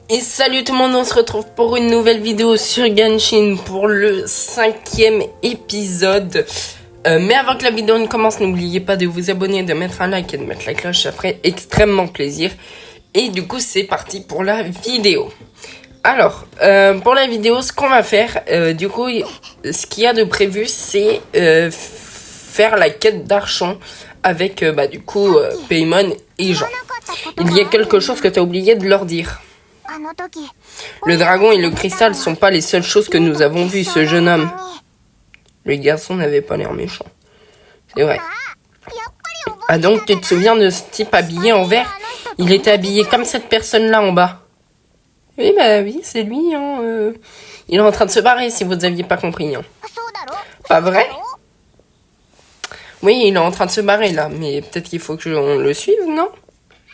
Et salut tout le monde, on se retrouve pour une nouvelle vidéo sur Genshin pour le 5e épisode. Mais avant que la vidéo ne commence, n'oubliez pas de vous abonner, de mettre un like et de mettre la cloche, ça ferait extrêmement plaisir. Et du coup, c'est parti pour la vidéo. Alors, pour la vidéo, ce qu'on va faire, du coup, ce qu'il y a de prévu, c'est faire la quête d'Archon avec, du coup, Paimon et Jean. Il y a quelque chose que tu as oublié de leur dire. Le dragon et le cristal sont pas les seules choses que nous avons vues, ce jeune homme. Le garçon n'avait pas l'air méchant. C'est vrai. Ah donc, tu te souviens de ce type habillé en vert? Il était habillé comme cette personne-là en bas. Oui, bah oui, c'est lui. Hein, Il est en train de se barrer, si vous n'aviez pas compris. Hein. Pas vrai? Oui, il est en train de se barrer, là. Mais peut-être qu'il faut qu'on le suive, non?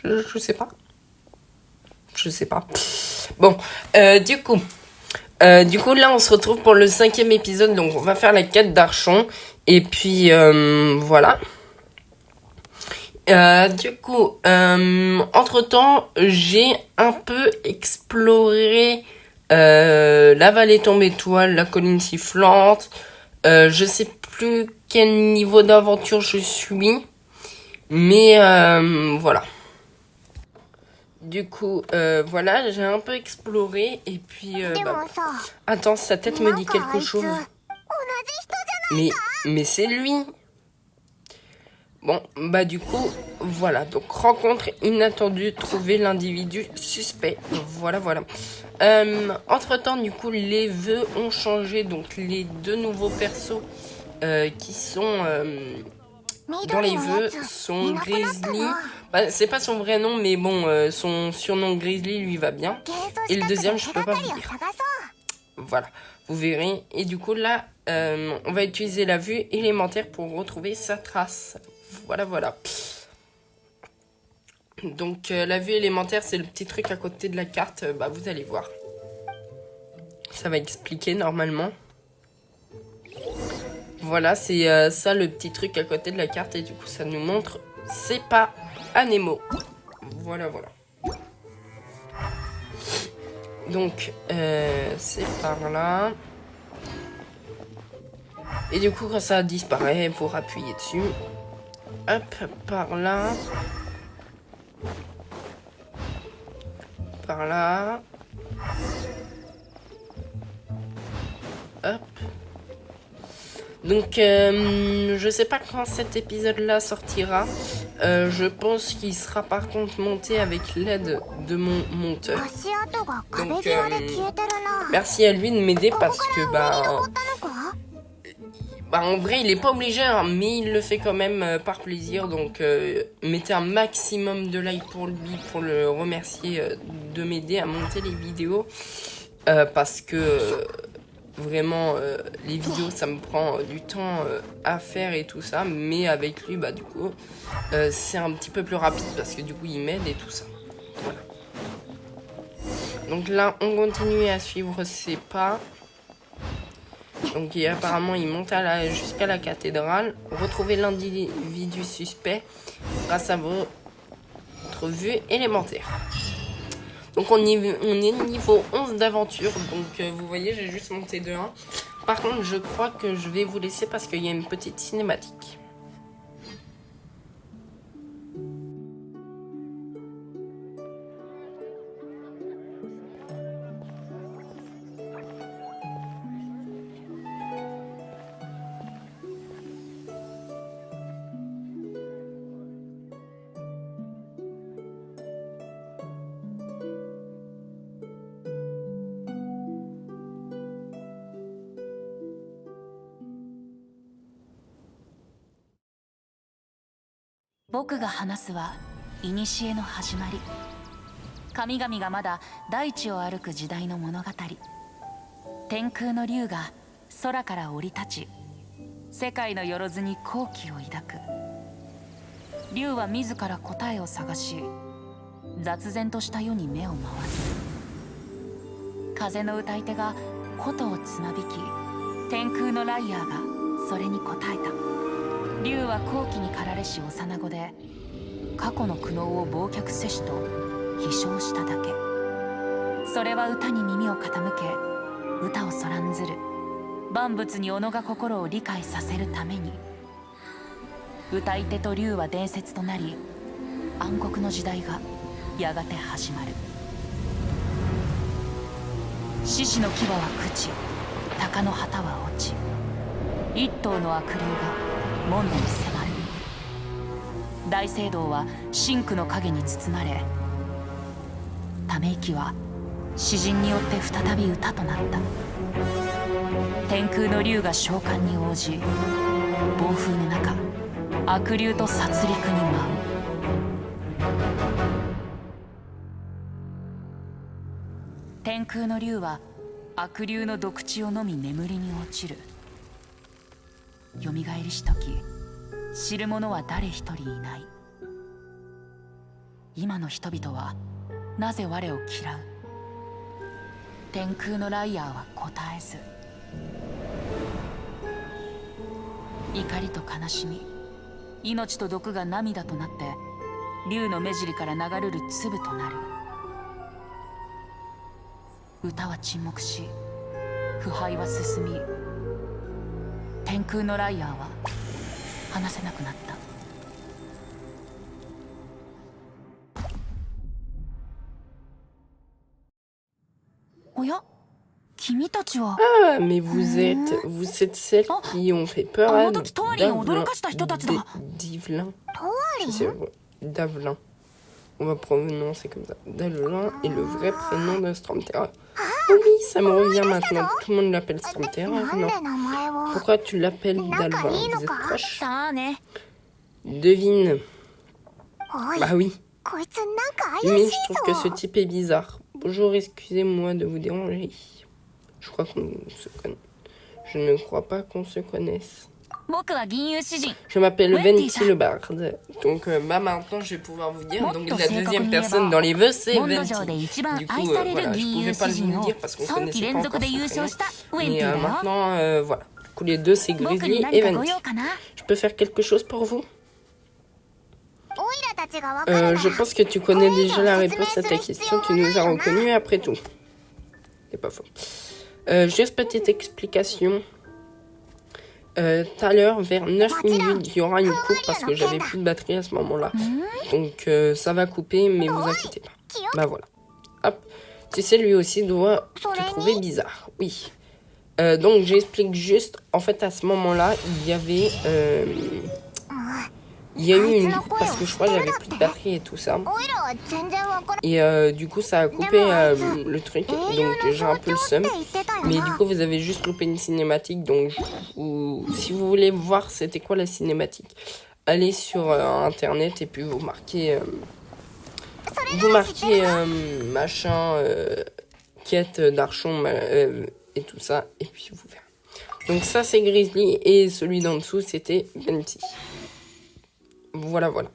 Je sais pas. Je sais pas. Bon, du coup, là, on se retrouve pour le 5e épisode. Donc, on va faire la quête d'Archon. Et puis, voilà. Entre-temps, j'ai un peu exploré la vallée tombétoile, la colline sifflante. Je sais plus quel niveau d'aventure je suis. Mais, voilà. Du coup, voilà, j'ai un peu exploré et puis... Attends, sa tête me dit quelque chose. Mais c'est lui. Bon, bah du coup, voilà. Donc, rencontre inattendue, trouver l'individu suspect. Voilà. Entre-temps, du coup, les vœux ont changé. Donc, les deux nouveaux persos qui sont... dans les vœux, son Grizzly, c'est pas son vrai nom, mais bon, son surnom Grizzly lui va bien. Et le deuxième, je peux pas vous dire. Voilà, vous verrez. Et du coup, là, on va utiliser la vue élémentaire pour retrouver sa trace. Voilà. Donc, la vue élémentaire, c'est le petit truc à côté de la carte. Vous allez voir. Ça va expliquer normalement. Voilà, c'est ça le petit truc à côté de la carte et du coup ça nous montre c'est pas Anemo. Voilà. Donc c'est par là. Et du coup quand ça disparaît, pour appuyer dessus. Hop, par là. Par là. Hop. Donc, je sais pas quand cet épisode-là sortira. Je pense qu'il sera par contre monté avec l'aide de mon monteur. Donc, merci à lui de m'aider parce que, en vrai, il est pas obligé, hein, mais il le fait quand même par plaisir. Donc, mettez un maximum de likes pour lui, pour le remercier de m'aider à monter les vidéos. Parce que... Vraiment, les vidéos, ça me prend du temps à faire et tout ça. Mais avec lui, du coup, c'est un petit peu plus rapide parce que du coup, il m'aide et tout ça. Voilà. Donc là, on continue à suivre ses pas. Donc apparemment, il monte jusqu'à la cathédrale. Retrouver l'individu suspect grâce à votre vue élémentaire. Donc on est niveau 11 d'aventure, donc vous voyez j'ai juste monté de 1. Par contre je crois que je vais vous laisser parce qu'il y a une petite cinématique.僕が話すは古の始まり。神々がまだ大地を歩く時代の物語。天空の竜が空から降り立ち、世界のよろずに好奇を抱く。竜は自ら答えを探し、雑然とした世に目を回す。風の歌い手が琴をつまびき、天空のライアーがそれに応えた。竜は好奇に駆られし幼子で、過去の苦悩を忘却せしと飛翔しただけ。それは歌に耳を傾け、歌をそらんずる万物に己が心を理解させるために。歌い手と竜は伝説となり、暗黒の時代がやがて始まる。獅子の牙は朽ち、鷹の旗は落ち、一頭の悪竜が門戸に迫る。大聖堂は真紅の影に包まれ、ため息は詩人によって再び歌となった。天空の竜が召喚に応じ、暴風の中悪竜と殺戮に舞う。天空の竜は悪竜の毒血を飲み眠りに落ちる。よみがえりし時、知る者は誰一人いない。今の人々はなぜ我を嫌う？天空のライアーは答えず。怒りと悲しみ、命と毒が涙となって竜の目尻から流れる粒となる。歌は沈黙し、腐敗は進み、天空のライアーは話せなくなった。おや、君たちは。Ah, mais vous êtes celles qui ont fait peur à Divelin. Davelin. On va prononcer comme ça. Davelin est le vrai prénom de Stormterror. Oui, ça me revient maintenant. Tout le monde l'appelle Stormterror, non? Pourquoi tu l'appelles Davelin? Vous êtes proches? Devine. Bah oui. Mais je trouve que ce type est bizarre. Bonjour, excusez-moi de vous déranger. Je crois qu'on se connaît. Je ne crois pas qu'on se connaisse. Je m'appelle Venti le barde. Donc maintenant je vais pouvoir vous dire. Donc la deuxième personne dans les vœux c'est Venti. Du coup voilà, je pouvais pas le dire parce qu'on connaissait pas encore son prénom. Mais maintenant voilà. Du coup les deux c'est Grizzly et Venti. Je peux faire quelque chose pour vous? Je pense que tu connais déjà la réponse à ta question. Tu nous as reconnus après tout. C'est pas faux. Juste petite explication. Tout à l'heure, vers 9 minutes, il y aura une coupe parce que j'avais plus de batterie à ce moment-là. Donc ça va couper, mais vous inquiétez pas. Bah voilà. Hop. Tu sais, lui aussi doit te trouver bizarre. Oui. Donc j'explique juste. En fait, à ce moment-là, il y avait... il y a eu une coupe parce que je crois que j'avais plus de batterie et tout ça. Et du coup, ça a coupé le truc. Donc j'ai un peu le seum. Mais du coup, vous avez juste loupé une cinématique. Donc si vous voulez voir c'était quoi la cinématique, allez sur internet et puis vous marquez machin, quête d'Archon et tout ça. Et puis vous verrez. Donc ça c'est Grizzly et celui d'en dessous c'était Venti. Voilà, voilà.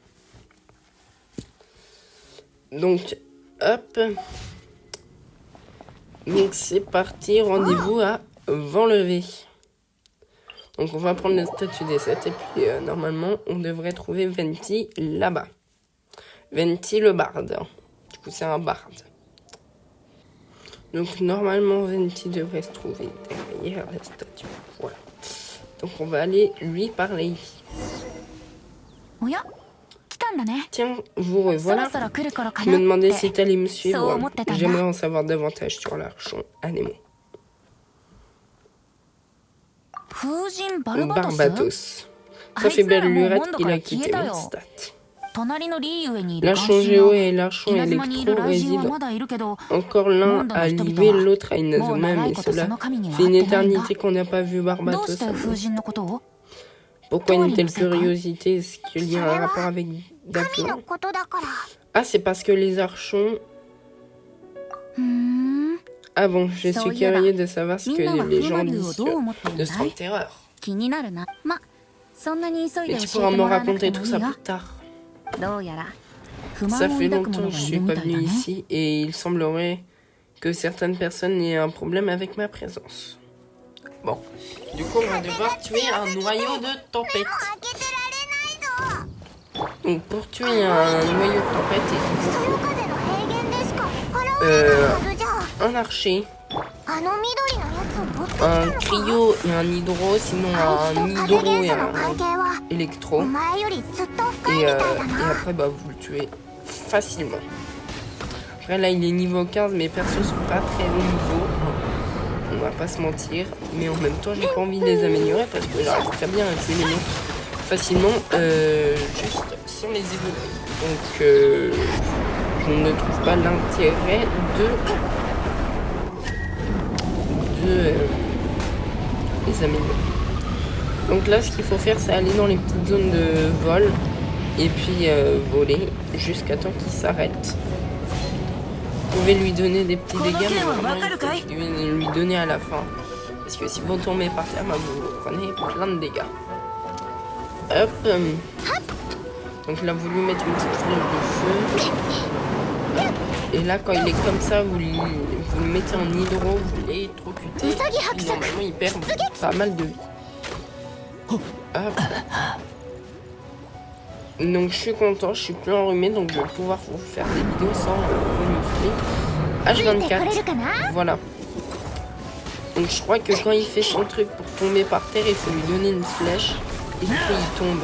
Donc, hop. Donc, c'est parti. Rendez-vous à Vent-Levé. Donc, on va prendre le statut des 7. Et puis, normalement, on devrait trouver Venti là-bas. Venti le barde. Du coup, c'est un barde. Donc, normalement, Venti devrait se trouver derrière la statue. Voilà. Donc, on va aller lui parler. Tiens, vous revoilà. Je me demandais si t'allais me suivre. J'aimerais en savoir davantage sur l'Archon Anémon. Barbatos. Ça fait belle lurette qu'il a quitté Mondstadt. L'Archon Géo et l'Archon Électro résident. Encore l'un à Libé, l'autre à Inazuma, mais cela fait une éternité qu'on n'a pas vu Barbatos. Pourquoi une telle curiosité? Est-ce qu'il y a un rapport avec Davelin? Ah, c'est parce que les archons... Ah bon, je suis curieux de savoir ce que les gens disent de Stormterror. Mais tu pourras me raconter tout ça plus tard. Ça fait longtemps que je suis pas venu ici et il semblerait que certaines personnes aient un problème avec ma présence. Bon, du coup, on va devoir tuer un noyau de tempête. Donc, pour tuer un noyau de tempête, un archer, あの緑のやつを持ってき un たのか cryo et un hydro, sinon あいつ un と hydro 影 et 元素の関係 un は électro. お前よりずっと深い Et, みたいだ et な après, bah, vous le tuez facilement. Après, là, il est niveau 15, mes persos sont pas très haut niveau. On va pas se mentir. Mais en même temps, j'ai pas envie de les améliorer parce que j'arrive très bien à tuer les monstres facilement, juste sans les évoluer. Donc, je ne trouve pas l'intérêt de les améliorer. Donc là, ce qu'il faut faire, c'est aller dans les petites zones de vol et puis voler jusqu'à temps qu'il s'arrête. Vous pouvez lui donner des petits dégâts, mais vraiment, il faut lui donner à la fin. Parce que si vous tombez par terre, bah, vous prenez plein de dégâts. Hop. Donc là, vous lui mettez une petite flèche de feu. Hop. Et là, quand il est comme ça, vous le mettez en hydro, vous l'électrocutez. Et normalement, il perd pas mal de vie. Hop. Donc je suis content, je suis plus enrhumé, donc je vais pouvoir vous faire des vidéos sans renifler. H24, voilà. Donc je crois que quand il fait son truc pour tomber par terre, il faut lui donner une flèche et puis il tombe.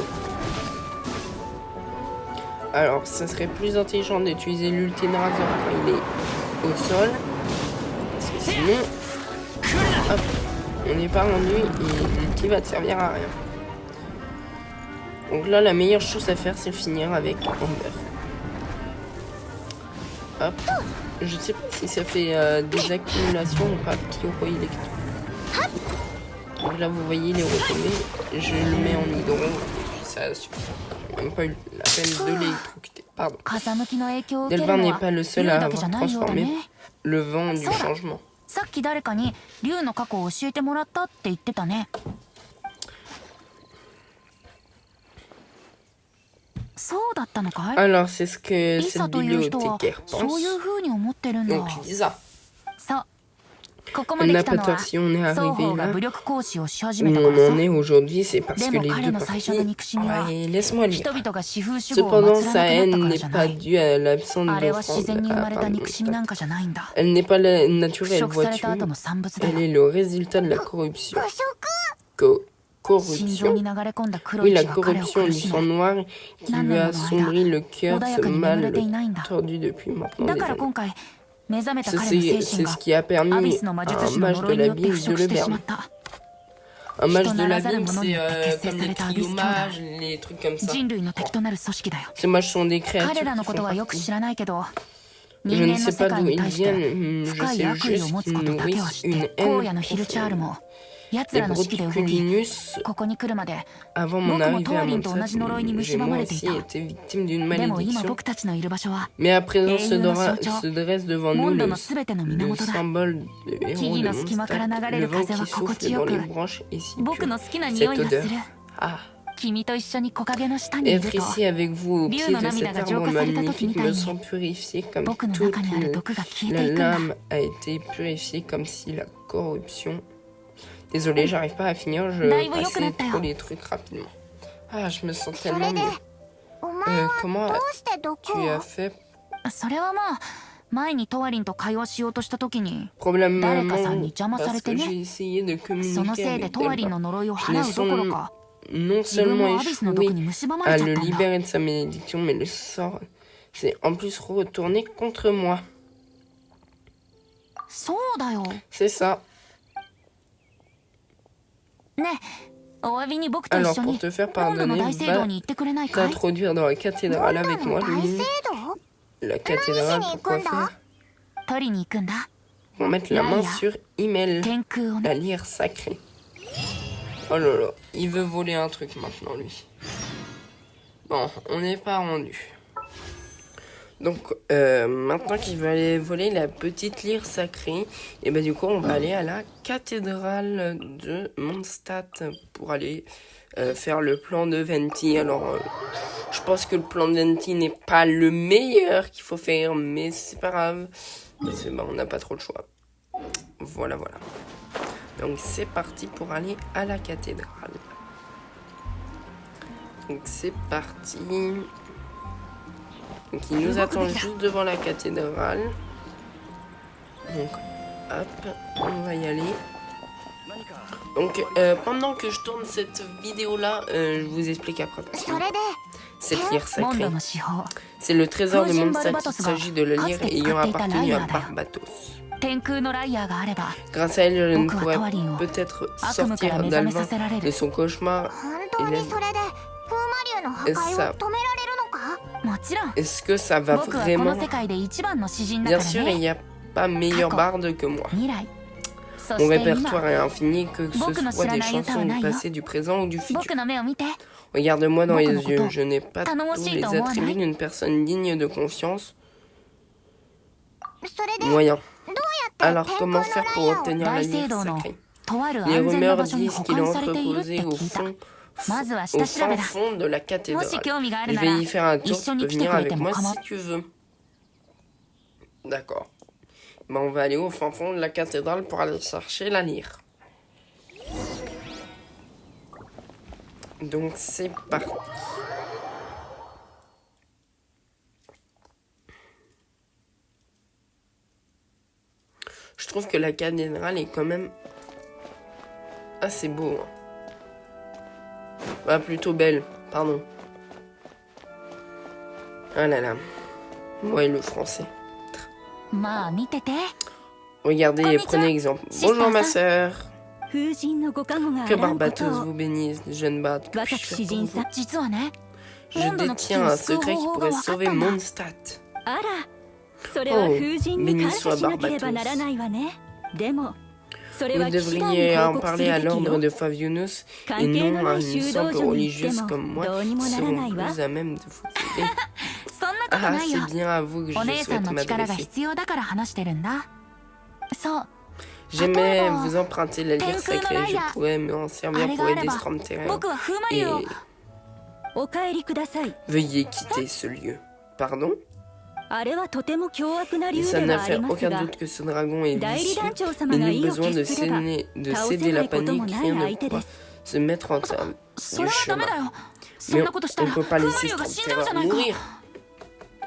Alors ça serait plus intelligent d'utiliser l'ultime razor quand il est au sol. Parce que sinon, hop, on n'est pas rendu et l'ulti va te servir à rien. Donc là, la meilleure chose à faire, c'est finir avec Amber. Hop. Je sais pas si ça fait des accumulations ou pas. Kyoko Electro. Donc là, vous voyez, il est retombé. Je le mets en hydro. Ça suffit. Même pas eu la peine de l'électrocuter. Pardon. Delvin n'est pas le seul à avoir transformé le vent du changement. さっき誰かに竜の過去を教えてもらったって言ってたね。そうだったのかい？ Alors, c'est ce que リサ cette という人は bibliothécaire そういう pense. 風に思ってるんだ。 Donc, Lisa. そう。ここまで来たのは si on est arrivé 双方が là, 武力行使をし始 Où めた on からさ。 en est aujourd'hui, c'est parce que でも les 彼 deux の最初の parties... 憎しみは Ouais, laisse-moi 人 lire. 々が四風守護を Cependant, 祀ら sa なくなった haine から n'est じゃな pas い。 due à l'absence あれは自 d'offrande. 然に生まれた pardon, 憎しみなん stop. かじゃないんだ。 Elle n'est pas腐 naturelle, 食され vois-tu. た後の産物だ Elle よ。 est le résultat de la corruption. 腐食 心臓 Corruption. に流れ込んだ黒 Oui, い la 血が彼を corruption 苦 du し sang め。 noir qui lui a assombri le cœur, ce mal tordu depuis maintenant だ des から années. 今回目覚めた C'est 彼の精 c'est 神 ce が qui a アビ permis スの魔 à 術 un 師の mage 呪 de いによって l'abîme 腐 de 食 le してしま berner. った。 Un mage 人 de ならざる l'abîme, 者に c'est よって結成 comme さ les れたアビス教団。 cryomages, les trucs comme ça. 人類の敵となる組織だよ。 Ces mages sont des créatures 彼らの qui こ font とはよく partie. 知らないけど、 Je 人 ne 間の sais 世 pas 界 d'où に ils 対して viennent, je 深い sais 悪意を juste 持つ qu'ils ことだけは知 nourrissent って une る。荒野 haine のヒルチャール profonde. も奴 Les らの指揮で動き、 Bruticulinus, ここに来るまで avant mon 僕も arrivée ト à ワリンと同 Mondstadt, じ呪いに j'ai 蝕ま moi れてい aussi た。 été victime d'une でも今 malédiction. 僕たちのいる場所は Mais à présent se, 英雄の象徴、 se dresse devant nous モンド le, のすべての le 源だ。 symbole de 木 héros 々 de の隙間から Mondstadt, 流れ le る vent 風 qui は心 souffle 地よ dans く、 les branches et si 僕の好きな匂 cette いがす odeur. る。 Ah, 君と一緒に木陰の下にいる être と、 ici avec vous au pied de cet arbre magnifique me sent purifié comme 僕の toute 中にある毒が消え la ていくんだ。 lame a été purifiée comme si la corruption... Désolé, j'arrive pas à finir, je passais trop les trucs rapidement. Ah, je me sens それ tellement で mieux. お前は Comment どうして毒 tu を as fait それはまあ、前にトワリンと会話しようとした時に、 Probablement 誰かさんに邪魔さ parce れて que ね。 j'ai essayé de そ communiquer のせいで avec トワリン Delva. の呪いを Je 払 n'ai うどころか、 non 自分 seulement もアビスの毒 échoué に蝕ま à れちゃ le ったんだ。 libérer de sa malédiction, mais le sort s'est en plus retourné contre moi. そうだよ。 C'est ça. ねえ、お詫びに僕と一 Alors 緒 pour に te faire モンドの pardonner, 大聖堂 va に行ってくれないかい？ t'introduire dans la cathédrale モン avec ド moi, の大 Louis. 聖堂 La cathédrale, 何しに行く pourquoi んだ faire 取りに行くんだ。 Pour mettre la main sur Himmel, 天空をね。 la lyre sacrée. Oh là là, il veut voler un truc maintenant, lui. Bon, on n'est pas rendu. Donc, maintenant qu'il va aller voler la petite lyre sacrée, et ben du coup, on va aller à la cathédrale de Mondstadt pour aller faire le plan de Venti. Alors, je pense que le plan de Venti n'est pas le meilleur qu'il faut faire, mais c'est pas grave. On n'a pas trop le choix. Voilà, voilà. Donc, c'est parti pour aller à la cathédrale. Donc, c'est parti. Donc, il nous attend juste devant la cathédrale. Donc, hop, on va y aller. Donc, pendant que je tourne cette vidéo-là, je vous explique après. それで Cette lyre モン sacrée, ドの司法 c'est le trésor de Fujin Mondstadt. Il Barbatos s'agit de la lyre Katsu ayant appartenu à Skatte Ita Barbatos. 天空のライアーがあれば Grâce à elle, je ne 僕は pourrais トワリンを peut-être 悪夢から sortir 目覚めさ d'Alvin せられ de る son cauchemar. 本当にそれで風魔竜の破壊を止められるのか？もちろん Est-ce que ça va 僕はこの vraiment? 世界で一番の詩人だ Bien から sûr, il ね n'y a pas meilleur barde que moi. 未来そ Mon して今 répertoire est infini, que ce Boku no soit des shiranai yuta chansons wa du nai yo. passé, du présent ou du futur. 僕の目を見て Regarde-moi dans les Boku no yeux, koto je n'ai pas tous tanomoshii les to omou attributs wanai? d'une personne digne de confiance. それで Moyen. どうやって Alors 天 comment 空 faire の pour ライアーを obtenir la 大 lyre 聖堂の sacrée? とある Les 安全な rumeurs 場所に disent 保 qu'il est 管されているって entreposé au 聞いた fond, まずは au 下調べ fin だ fond de la も cathédrale. し興味がある Je なら vais y faire un tour, 一緒 tu に peux 来て venir くれて avec も moi 構わ si tu veux. D'accord. Ben, on va aller au fin fond de la cathédrale pour aller chercher la lyre. Donc c'est parti. Je trouve que la cathédrale est quand même assez beau. Hein. Bah, plutôt belle, pardon. Ah là là. Ouais, le français. まあ見てて Regardez, prenez exemple. Bonjour ma sœur. 風神のご加護が Que あらんこと Barbatos を vous bénisse, jeune Bart. Que 若 puis-je き faire 詩 pour 人 vous? さん実はね Je モンドの危機 détiens を un 救う secret 方 qui 法が pourrait 分かった sauver んだ Mondstadt. あらそれは Oh, 風神に感 béni 謝 soit しなければ Barbatos. ならないわねでもそれ Vous は騎士団に devriez 報 en 告す parler る à べき l'ordre よ de Fabianus et 関係 non の à ない une 修道 simple 女に言って religieuse も comme moi どうにも qui なら seront ないわ plus à même de vous aider. そんなこと Ah, ないよ c'est bien à vous que お je 姉さん souhaite の力が m'adresser. 必要だから話してるんだそう J'aimais Attends, vous emprunter la lyre Tenku no sacrée, je Raya. pourrais m'en servir pour aider ce trempe terrain. 僕は風魔 Et 竜をお帰りください veuillez quitter ce lieu. Pardon? あれはとても凶悪な Et 竜 ça で n'a はあ fait ります aucun が doute que ce dragon est 代理 vicieux 団長様 et が n'eut 意を besoin de 決すれば 倒せ céder な la いことも panique, ない rien 相 ne 手で pourra す se mettre en それ du はダメ chemin. だよそん Mais なことした on ら ne peut 風 pas 魔 laisser 竜 ce が trempe 死んじゃうじゃ terrain ないか mourir.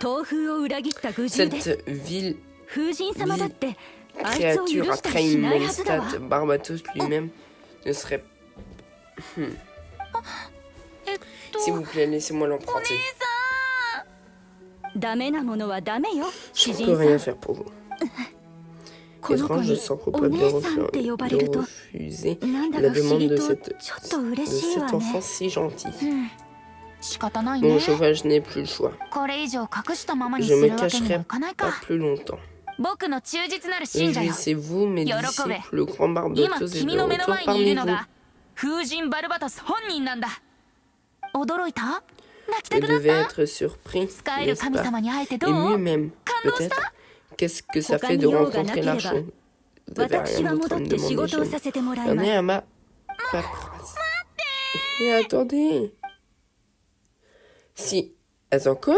東風を裏切った愚獣です Cette ville 風神様だってあいつを許 créature a したりし trahi ないはずだわ Mondstadt. Barbatos lui-même ne serait... えっと S'il vous plaît, laissez-moi お l'emprunter. 姉ダメなものはダメよ Je 詩 ne peux 人 rien さん faire pour vous. この子 Étrange, je に sens お coupable 姉さんって呼ばれると refuser なんだ la か不思 demande 議 de と cette, ちょっと de 嬉しい cet わ enfant ね si gentil. 仕方ない Bon, ね je n'ai plus le choix. これ以上隠したままにす Je る me わけにも cacherai いかない pas か plus longtemps. 僕の忠実なる信者よ Réjouissez-vous, mes Yorokube. disciples, le grand 今 Barbatos est 君 de の目の retour 前にいる parmi の vous. が風神バルバトス本人なんだ驚いた泣きた Je くなっ devais た être surpris, 使える n'est-ce 神 pas? 様に会えてど Et う mieux même, Kando peut-être. Qu'est-ce que ça Hoka fait ni de yoga rencontrer nakereba. l'archer? Vous n'avez 私 rien は d'autre 戻 à っ me て仕 demander, 事を je させてもらい J'en ま ai す à ma paperasse. Et attendez. Si. Attends, quoi?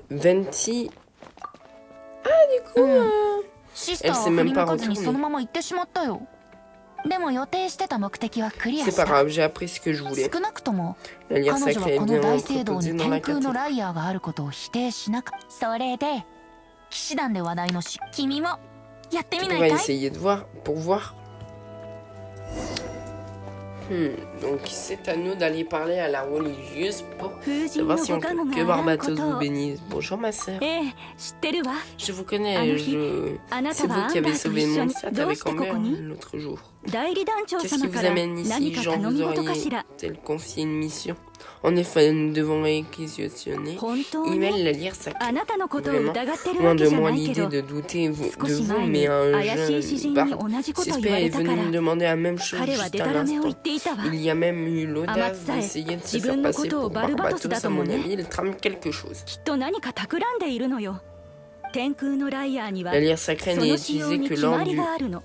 Venti. Ah, du coup. シスターは振り向かずにそのまま行ってしまったよでも予定してた目的はクリア C'est し pas た grave, j'ai appris ce que je voulais. 少なくとも La lyre 彼女 sacrée は est この bien 大聖堂 entreposée に dans la 天空の cathédrale. ライアーがあることを否定しなかったそれで騎士団で話題のし君もやってみ On ない va かい essayer de voir pour voir. Donc c'est à nous d'aller parler à la religieuse pour 風神 savoir の si ご on 加 peut. 護 Que があらんこ Barbatos と vous を bénisse. Bonjour ma sœur. ええ知ってるわ Je vous connais, Anohi, c'est vous qui avez sauvé mon sac avec Amber Kokoni? l'autre jour. 代理団長 Qu'est-ce qui 様か vous ら amène 何 ici, か Jean? 頼 Vous み事かし auriez ら tel confié une mission. En effet, nous devons réquisitionner 本当 Email に la lyre sacrée. あなたのことを Vraiment, 疑ってる loin わけ de じゃ moi ないけ l'idée ど de douter de 少し vous, 前 mais に un 怪しい詩 jeune 人に barde 同じこと言わ suspect れ est たか venu ら me demander la même chose 彼は juste デ à タラメを l'instant. 言っていたわ Il y a même eu l'audace Amatsae, d'essayer de se 自 faire 分の passer ことを pour バルバトス Barbatos. だ À とも mon ね avis, il trame quelque chose. きっと何か企んでいるのよ天空のライアーには La lyre そ sacrée の n'est 使用 utilisée に que 決ま lors り du があるの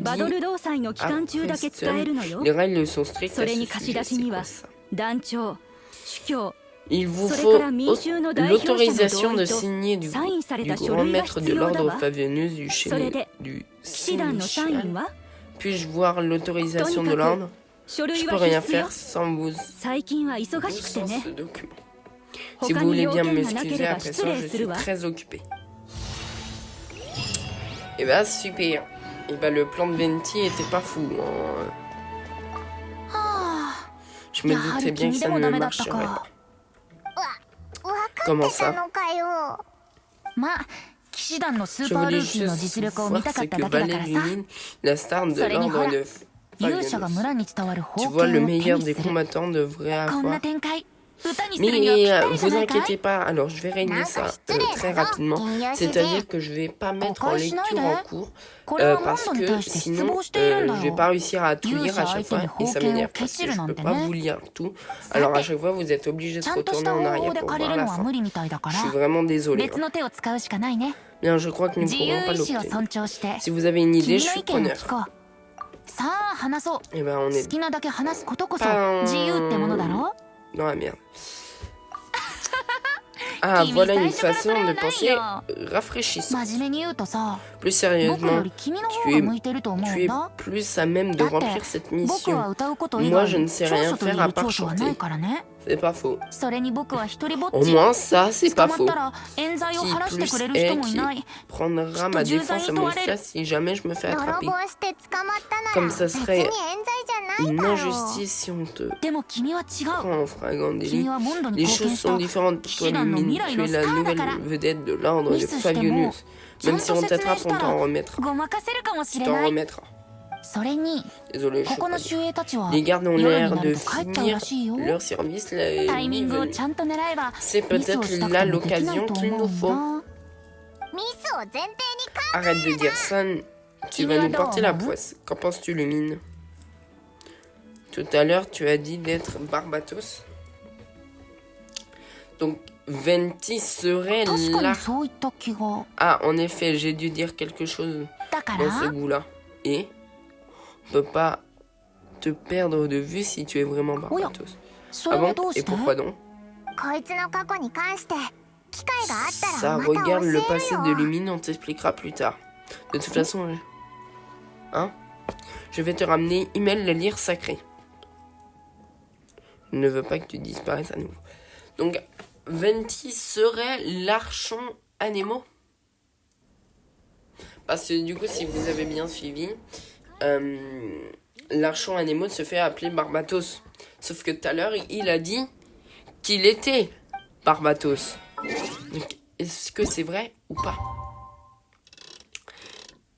バド ludit ル労祭の期間中だけ使えるのよ Les règles sont strictes そ à れ ce に貸し出 sujet. し C'est に quoi は ça? 団長主教 Il vous それ faut から民衆の代表者の l'autorisation 同 de 意と signer du サインされ grand た書類が maître 必 de 要だ l'ordre わ Fabianus du それで du 騎士団のサイン Sénéchal. は Puis-je voir と l'autorisation に de か l'ordre? く書 Je 類 peux は rien 必須よ faire sans vous 最近は忙しくて sans ね ce document. Si 他 vous に voulez 要 bien 件がなけ m'excuser れば après 失 ça, 礼 je する suis わ très occupé. Et bah super. Et bah le plan de Venti était pas fou. Hein. は Je me やは doutais り bien que 君 ça でも ne ダメだった marcherait pas. か。わか Comment ってた ça? のかよ。まあ騎士団のスー Je パー voulais ルーキーの juste 実力を見 voir たか ce った que だけだか valait らさ。 Lumine, la star de それにほ l'ordre ら de 勇者が Fagnos. 村に伝わる Tu 宝 vois, 剣 le を手 meilleur に des する。 combattants devrait こんな avoir. 展開歌にするにはぴ Mais ったりじゃ vous ないか inquiétez い？ pas, alors je vais régler ça très rapidement. C'est-à-dire que je vais pas mettre en lecture en cours これはモン parce ドに que 対して失 sinon 望しているんだ je vais よ。 pas réussir à tout 勇 lire 者 à 相 chaque 手に fois et 宝 ça 剣を m'énerve 消 parce し que る je なん peux て pas ね。 vous lire tout. さ Alors à て chaque fois vous êtes obligé de ちゃんとし retourner た en 方法 arrière で pour 借り voir る la のは fin. 無理みたいだか Je ら suis vraiment désolé. 別の手を使うしかないね。 Bien, je crois que nous ne 自 pourrons 由 pas 意志を l'obtenir. 尊重して Si vous avez une 君 idée, の je 意 suis 見を preneur. 聞こう。さあ話そう。 Et ben on 好 est きなだけ話すことこそパン自由ってものだろ。 dans la merde. Ah, voilà une façon de penser 真 rafraîchissante. 面目に言うとさ、 Plus 僕よ sérieusement, り君の方 tu が es, 向いてると思う tu ん es だ。 plus à même de だって remplir cette 僕は mission. 歌うこと以 Moi, 外 je ne sais 長 rien 所と faire 言え à る part 長所はない chanter. からね。 C'est pas faux. それに僕は一人ぼっ Au ち。 moins, ça, c'est 捕 pas まっ faux. たら冤罪を Qui 晴らして plus くれる人 est もい qui ない。 prendra ma défense à mon stress si jamais je me fais 泥 attraper. 棒して捕まったなら Comme ça 別に serait 冤罪じゃない Une だろう。 injustice si on te でも君は違う。 prend en flagrant 君 délit. はモンドに Les 貢献 choses した sont différentes pour 騎 toi, 士団の Lumine. 未来 Tu の es ス la ターだから nouvelle vedette de l'ordre ミ de スしても Fagonius. ちゃ Même ん si と on 説 t'attrape, 明し on た t'en ら remettra. ごまかせるかもし Tu れ t'en ない。 remettras. それに Désolé, je こ sais この pas 守衛たちは Les gardes ont 夜に l'air な de ると帰っちゃうら finir しいよ。 leur service la タイミ nuit ングを venue. ちゃんと狙えば C'est ミスを peut-être したく là てもできない l'occasion と qu'il 思う nous ん faut. だ。ミスを前提に考 Arrête de dire ça, tu vas nous porter la poisse. Qu'en penses-tu, Lumine? Tout à l'heure, tu as dit d'être Barbatos. Donc, Venti serait 確か là. にそういった気が。 Ah, en effet, j'ai dû dire quelque chose だか dans ce ら goût-là. Et on peut pas te perdre de vue si tu es vraiment Barbatos. そ Ah れは bon? どうし Et て？ pourquoi donc? こいつの過去に関して機会があった Ça らまた教 regarde え le る passé よ de Lumine, on t'expliquera plus tard. De toute façon, hein? Je vais te ramener Email, le lire sacré. Je ne veux pas que tu disparaisses à nouveau. Donc, Venti serait l'archon Anemo. Parce que du coup, si vous avez bien suivi, l'archon Anemo se fait appeler Barbatos. Sauf que tout à l'heure, il a dit qu'il était Barbatos. Donc, est-ce que c'est vrai ou pas?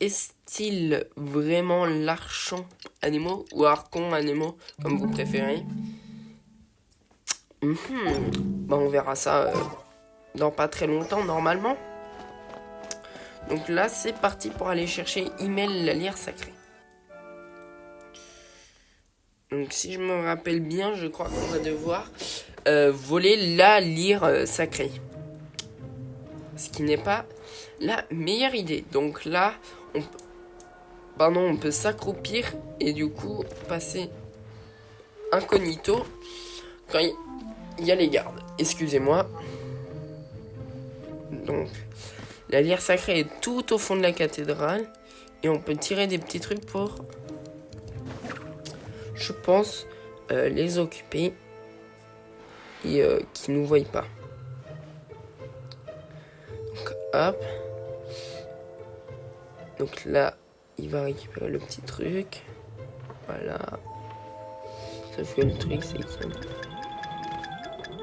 Est-il vraiment l'archon Anemo ou Archon Anemo, comme vous préférez? Bah, on verra ça dans pas très longtemps, normalement. Donc là, c'est parti pour aller chercher Email, la lyre sacrée. Donc si je me rappelle bien, je crois qu'on va devoir voler la lyre sacrée. Ce qui n'est pas la meilleure idée. Donc là, on peut s'accroupir et du coup passer incognito quand il y a les gardes. Excusez-moi. Donc, la lyre sacrée est tout au fond de la cathédrale et on peut tirer des petits trucs pour, je pense, les occuper et qu'ils nous voient pas. Donc, hop. Donc là, il va récupérer le petit truc. Voilà. Sauf que le truc, c'est qu'il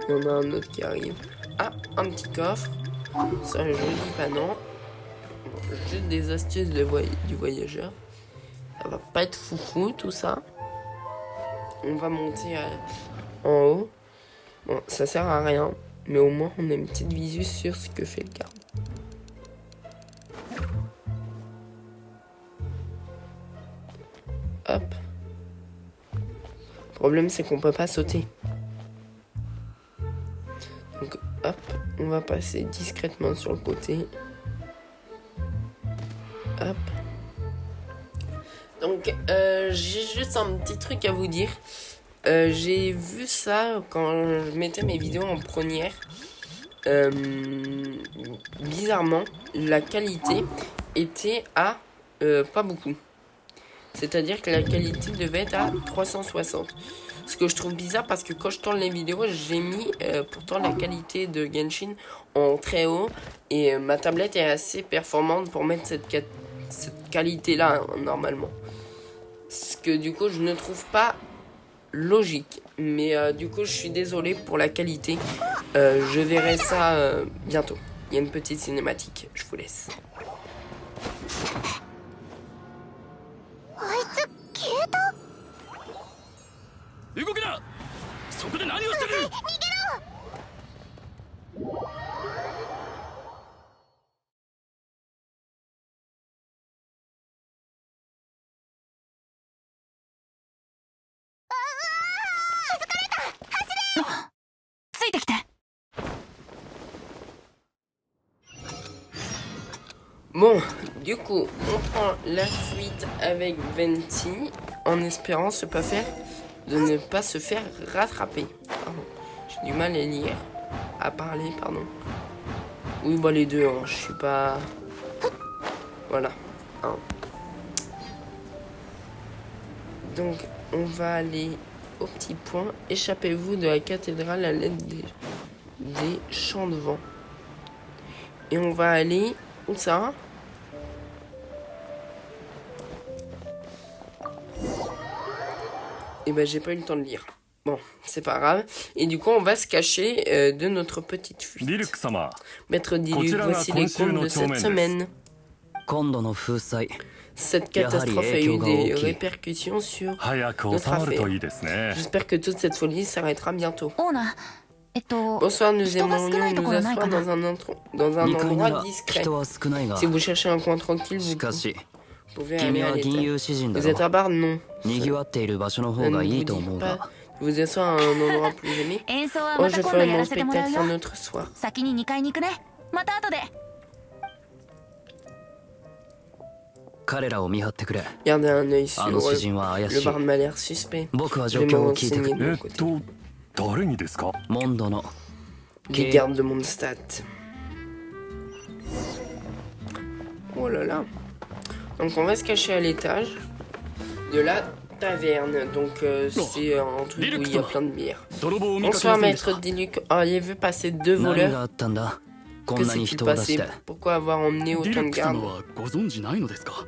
y en a un autre qui arrive. Ah, un petit coffre. Ça, je dis pas non. Bon, juste des astuces du voyageur. Ça va pas être foufou, tout ça. On va monter en haut. Bon, ça sert à rien. Mais au moins, on a une petite visu sur ce que fait le garde. Hop. Le problème, c'est qu'on peut pas sauter. Donc, hop, on va passer discrètement sur le côté. Hop. Donc, j'ai juste un petit truc à vous dire. J'ai vu ça quand je mettais mes vidéos en première. Bizarrement, la qualité était à pas beaucoup. C'est-à-dire que la qualité devait être à 360. Ce que je trouve bizarre parce que quand je tourne les vidéos, j'ai mis pourtant la qualité de Genshin en très haut. Et ma tablette est assez performante pour mettre cette qualité-là, hein, normalement. Ce que du coup, je ne trouve pas logique. Mais du coup, je suis désolé pour la qualité. Je verrai ça bientôt. Il y a une petite cinématique. Je vous laisse. あいつ消えた。動くな。そこで何をしてる。ついてきて。 Bon, du coup, on prend la fuite avec Venti en espérant de ne pas se faire rattraper. Pardon. J'ai du mal à lire, à parler, pardon. Oui, bah les deux, hein, je suis pas... Voilà. Hein. Donc, on va aller au petit point. Échappez-vous de la cathédrale à l'aide des champs de vent. Et on va aller... Où ça ? Et ben j'ai pas eu le temps de lire. Bon, c'est pas grave. Et du coup, on va se cacher de notre petite fuite. Maître Diluc, voici les comptes de cette semaine. Cette catastrophe a eu des répercussions sur notre affaire. J'espère que toute cette folie s'arrêtera bientôt. オーナー、 Bonsoir, nous 人が少な aimerions いとこ nous ろないか asseoir な。 dans un 2階な endroit ら discret. 人は少ないが Si vous cherchez un coin tranquille, し vous かし pouvez 君 aller à は銀 l'étage. 融詩人だ Vous êtes ろ à Barre? Non. にぎわっている場所の Je 方 ne が vous いいと dis 思う pas が de vous asseoir à un endroit plus aimé. 演奏は Oh, ま je た今度 ferai や mon らせてもらう spectacle よ。 un autre soir. 先に2階に行くね。また後で。 彼らを見張ってくれ Gardez un œil sur あの詩人は怪 le しい barde m'a l'air suspect. 僕は Je 状 vais 況 me を聞いてく renseigner る de mon côté. 誰にですか。モンドの Les gardes de Mondstadt. Oh là là. Donc on va se cacher à l'étage de la taverne. Donc c'est un truc où il y a plein de bières. 泥棒を見かけま Bonsoir せんでした maître Diluc. Ah, il a vu passer deux 何 voleurs. があったんだこ Que んなに s'est-il 人を出し passé? て Pourquoi avoir emmené ディ autant ル de ック様 gardes? はご存知ないのですか。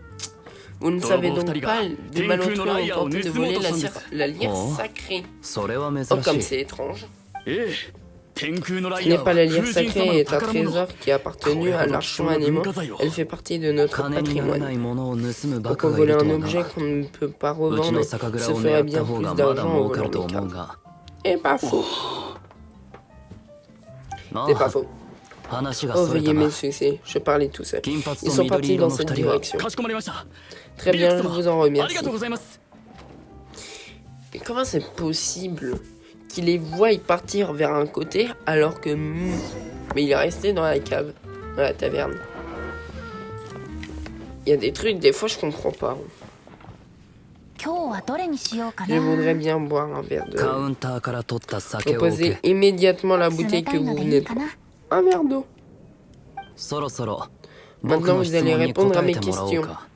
Vous ne savez donc pas, des malotru ont tenté de voler la lyre Oh. sacrée. それは珍 Oh, comme しい c'est étrange. ええ。天空のラ Ce イ n'est アー pas la は lyre 風神 sacrée, 様の est un 宝物。 trésor qui a appartenu à l'archon animaux. Elle fait partie de notre 金にならな patrimoine. いものを盗むバカ Pourquoi がいる voler と un は objet な qu'on ne peut pas うちの revendre 酒 se 蔵を ferait 狙っ bien た方 plus がまだ d'argent en 儲かる volant と mes 思う câbles. が Eh, pas faux. あ C'est pas あ faux. 話が Oh, それ veuillez たな m'excuser, je parlais tout seul. 金髪 Ils と sont 緑 partis 色 dans の cette 二人は direction. かしこまりました。 Très ディル bien, ッ je ク vous 様 en ありが remercie. とうございます。 Et comment c'est possible qu'il les voie partir vers un côté alors que... Mais il est resté dans la cave, dans la taverne. Il y a des trucs, des fois, je comprends pas. 今日はどれにしようかな。 Je voudrais bien boire un verre カ de... ウンターから取った酒を置 Reposez け immédiatement la 冷 bouteille た que いの vous でい venez い de かな。 Un verre d'eau. そろそろ僕 Maintenant, の vous 質 allez 問に répondre à 答え mes てもらおう questions. か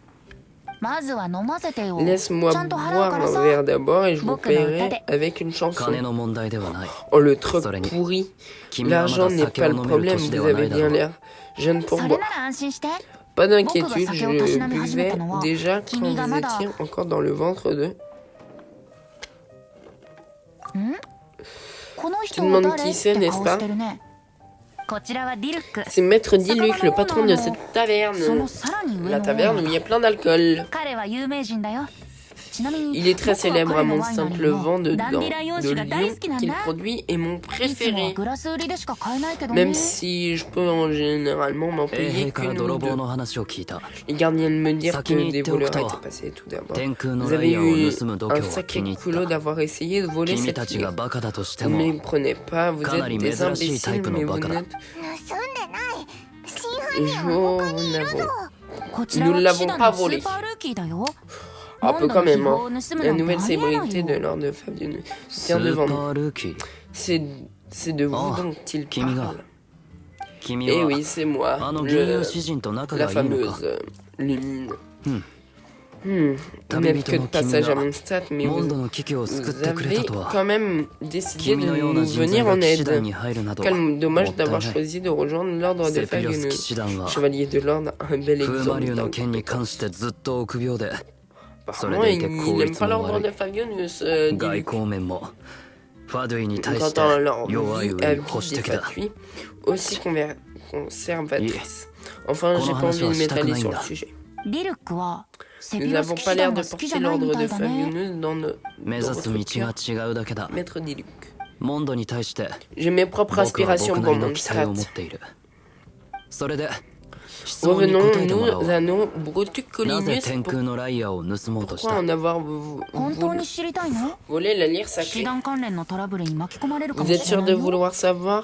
まずは飲ませてよ。 Laisse-moi ちゃんと払う boire から un さ。 verre d'abord et je vous 僕の歌 paierai で。 avec une chanson. 金の問題ではない Oh, le truc それに pourri. 君はま L'argent だ n'est 酒 pas を le 飲める problème, 年で vous はな avez いだ bien ろう l'air jeune そ pour れ boire. なら安心して。 Pas 僕 d'inquiétude, が酒をたしなみ je 始め buvais たのは déjà quand 君が vous まだ。 étiez encore dans le ventre de... この Tu 人 te は demandes 誰 qui っ c'est, て n'est-ce 顔 pas? してるね。こちらはディルック。 C'est Maître Diluc, le patron de cette そ taverne. のさらに上 La の taverne où il y a plein d'alcool. 彼は有名人だよ。ちなみに Il est très 僕は célèbre à 彼の mon ワイナリ simple ー vent の de ダンディライオン de 酒が大 Lyon 好きなん qu'il だ。 produit est mon いつもは préféré. グラス売りでしか買えないけどね。 Même si je peux généralement m'en 衛 payer 兵から qu'une 泥 ou 棒 deux. の話を聞いた Les gardiens de me dire Saki que ni des te voleurs okuto. étaient passés tout d'abord. Tenku no Vous avez Raya o eu nusumu dokyou un wa sacré kiniitta. culot d'avoir essayé de voler 君 cette たちが lyre. バカだとして Ne も me prenez pas, vous êtes Kanari des mezurashi imbéciles, type no mais vous baka da. 盗 n'êtes... んでない真犯人 Jo, は他 nous にいるぞ l'avons. こちらは Nous 騎 l'avons 士団 pas のス volé. ーパールーキーだよ。 Un peu quand même, モ hein. ンドの秘宝を盗む La なんて nouvelle ありえない célébrité de よ。 l'ordre de Fabien ス vient ー devant パ nous. ールーキー C'est de vous Oh, dont il Kimi ga. parle. 君 Eh は oui, c'est moi, あの銀融詩人と仲が la いいのか fameuse Lumine. Vous n'êtes que de passage à mon stade, mais モンド vous の危機を救ってくれ avez たとは quand même décidé 君 de のような nous 人材 venir が en 騎士団 aide. に入るなど Quel も dommage ったい d'avoir ない choisi de rejoindre l'ordre des セピリオス騎 Fagunus. 士団は Chevalier de l'ordre, un bel 風魔 exemple 流の件に関 d'incompétence. してずっと臆病で Apparemment, Ça il l'était cool, n'aime pas ils l'ordre sont des Fagunus. 外交面もファドゥイに対し Quant て à leur 弱い vie 上 à に vie 保守 des 的だ Fatui, aussi conservatrice. Enfin, j'ai この pas 話 envie は de したく m'étaler ないん sur だ le sujet. リルクはセ Nous ピロス n'avons 騎 pas 士 l'air 団 de が好きじ porter ゃないみ l'ordre た des いだね Fagunus dans 目 dans 指す votre 道 cœur, が違うだけだ Maître Diluc. モンドに対して J'ai mes propres 僕は aspirations 僕な pour りの mon 期待を stade. 持っているそれで質問に Revenons 答えてもらお nous う à nos なぜ Brutucolinus. 天空のライアーを盗もうとし Pourquoi た en avoir 本当に知りたいの volé la lyre 騎士 sacrée? 団関連のトラブルに巻き込まれるか Vous も êtes しれ sûr な de いよ vouloir savoir?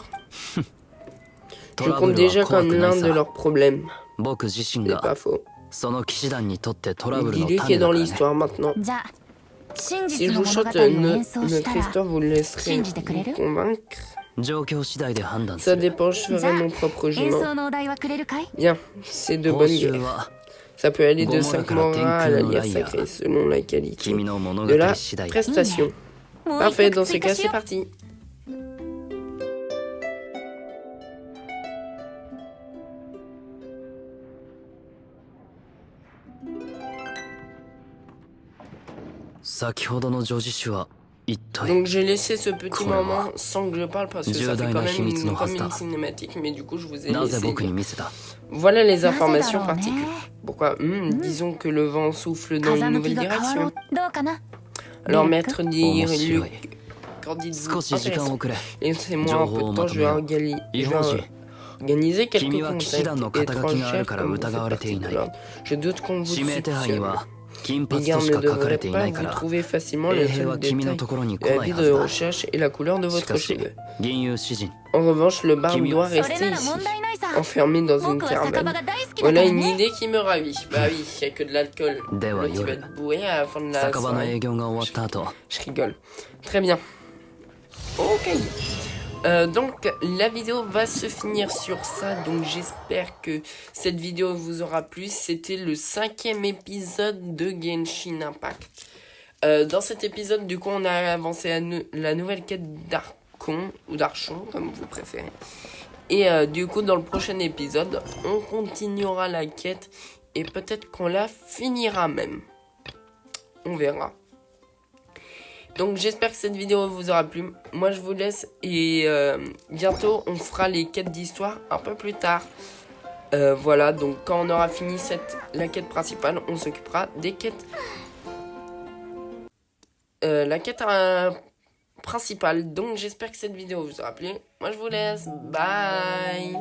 ト Je ラブ compte ルは déjà 怖 comme くない l'un de さ leurs problèmes. 僕自身 C'est pas が faux. その騎士団にとってトラブルの Diluc est 種だ dans からね l'histoire maintenant. じゃあ真 Si 実 je の vous 物語 chante を演奏した notre ら histoire, vous le laisserez 信じてくれる vous convaincre? 状況次第で判断す Ça る dépend, je じゃ ferai あ mon propre 演 jugement. 奏のお題はくれるかい Bien, c'est de 報 bonne 酬 guerre. は Ça peut aller de Gomorrah 5 から moras à la lyre Tenku no sacrée selon la qualité 君の物 de 語 la 次第 prestation. もう一 Parfait, 曲 dans ce 追加 cas, し c'est よう parti. Donc j'ai laissé ce petit moment sans que je parle parce que ça fait quand même comme une cinématique, mais du coup je vous ai laissé. Voilà les informations particulières. Pourquoi disons que le vent souffle dans une nouvelle direction. Alors maître dire quand dites-vous laissez-moi un peu de temps, je vais organiser quelques contacts étrangers comme vous faites partie de l'ordre. Je doute qu'on vous soupçonne. Les gardes ne devraient pas vous trouver facilement le seul détail de la vie de recherche et la couleur de votre cheveu. En revanche, le barbe doit rester ici, enfermé dans une caravane. Voilà une idée qui me ravit. Bah oui, il n'y a que de l'alcool. L'autre il va être bourré à la fin de la soirée. Je rigole. Très bien. Ok. Donc la vidéo va se finir sur ça, donc j'espère que cette vidéo vous aura plu. C'était le 5e épisode de Genshin Impact. Dans cet épisode, du coup, on a avancé à la nouvelle quête d'Archon, ou d'Archon, comme vous préférez. Et du coup, dans le prochain épisode, on continuera la quête et peut-être qu'on la finira même. On verra. Donc j'espère que cette vidéo vous aura plu. Moi je vous laisse et bientôt on fera les quêtes d'histoire un peu plus tard. Voilà, donc quand on aura fini la quête principale, on s'occupera des quêtes. La quête principale. Donc j'espère que cette vidéo vous aura plu. Moi je vous laisse. Bye.